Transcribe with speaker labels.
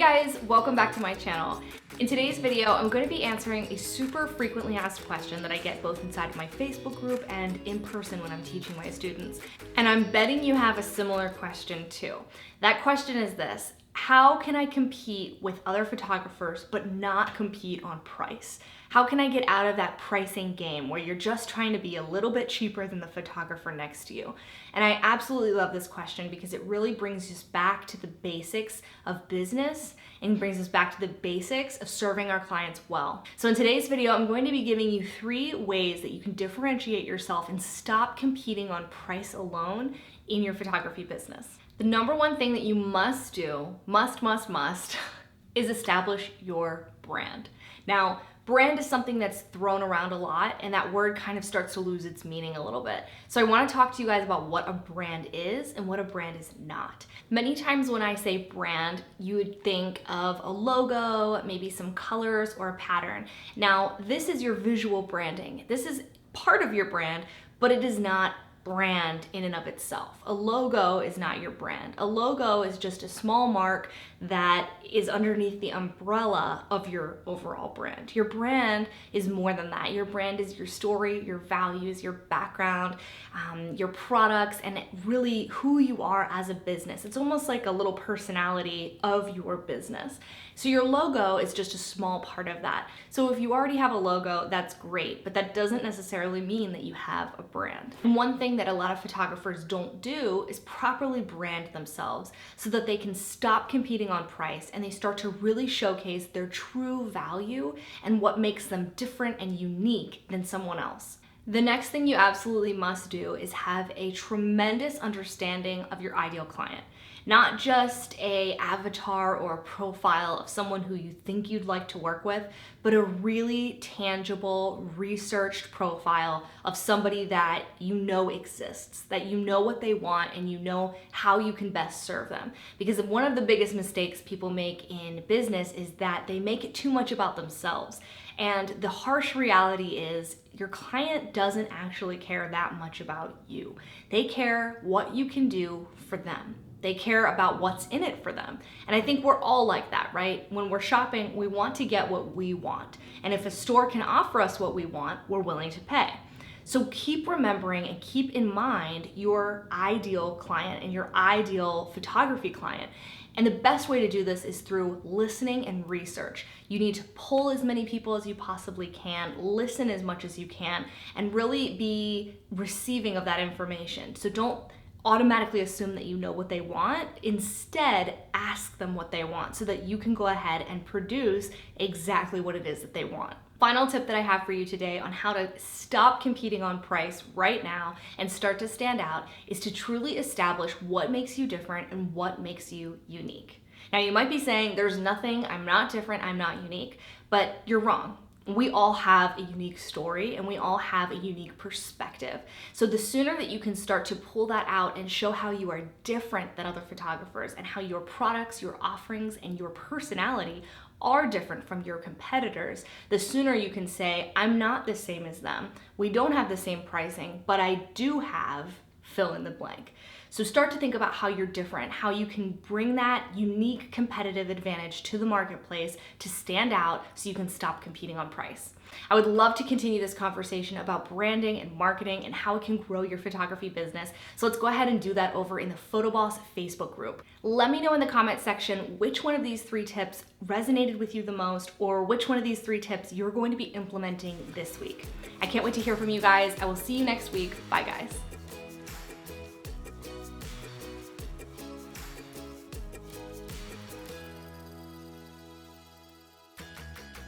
Speaker 1: guys, welcome back to my channel. In today's video, I'm going to be answering a super frequently asked question that I get both inside of my Facebook group and in person when I'm teaching my students. And I'm betting you have a similar question too. That question is this: how can I compete with other photographers but not compete on price? How can I get out of that pricing game where you're just trying to be a little bit cheaper than the photographer next to you? And I absolutely love this question because it really brings us back to the basics of business and brings us back to the basics of serving our clients well. So in today's video, I'm going to be giving you 3 ways that you can differentiate yourself and stop competing on price alone in your photography business. The number one thing that you must do, must, is establish your brand. Now, brand is something that's thrown around a lot, and that word kind of starts to lose its meaning a little bit. So I want to talk to you guys about what a brand is and what a brand is not. Many times when I say brand, you would think of a logo, maybe some colors or a pattern. Now, this is your visual branding. This is part of your brand, but it is not brand in and of itself. A logo is not your brand. A logo is just a small mark that is underneath the umbrella of your overall brand. Your brand is more than that. Your brand is your story, your values, your background, your products, and really who you are as a business. It's almost like a little personality of your business. So your logo is just a small part of that. So if you already have a logo, that's great, but that doesn't necessarily mean that you have a brand. And one thing that a lot of photographers don't do is properly brand themselves so that they can stop competing on price and they start to really showcase their true value and what makes them different and unique than someone else. The next thing you absolutely must do is have a tremendous understanding of your ideal client. Not just an avatar or a profile of someone who you think you'd like to work with, but a really tangible, researched profile of somebody that you know exists, that you know what they want and you know how you can best serve them. Because one of the biggest mistakes people make in business is that they make it too much about themselves. And the harsh reality is your client doesn't actually care that much about you. They care what you can do for them. They care about what's in it for them. And I think we're all like that, right? When we're shopping, we want to get what we want. And if a store can offer us what we want, we're willing to pay. So keep remembering and keep in mind your ideal client and your ideal photography client. And the best way to do this is through listening and research. You need to pull as many people as you possibly can, listen as much as you can, and really be receiving of that information. So don't automatically assume that you know what they want. Instead, ask them what they want so that you can go ahead and produce exactly what it is that they want. Final tip that I have for you today on how to stop competing on price right now and start to stand out is to truly establish what makes you different and what makes you unique. Now, you might be saying, there's nothing, I'm not different, I'm not unique, but you're wrong. We all have a unique story and we all have a unique perspective. So the sooner that you can start to pull that out and show how you are different than other photographers and how your products, your offerings, and your personality are different from your competitors, the sooner you can say, I'm not the same as them. We don't have the same pricing, but I do have fill in the blank. So start to think about how you're different, how you can bring that unique competitive advantage to the marketplace to stand out so you can stop competing on price. I would love to continue this conversation about branding and marketing and how it can grow your photography business. So let's go ahead and do that over in the PhotoBoss Facebook group. Let me know in the comment section which one of these 3 tips resonated with you the most, or which one of these 3 tips you're going to be implementing this week. I can't wait to hear from you guys. I will see you next week. Bye, guys.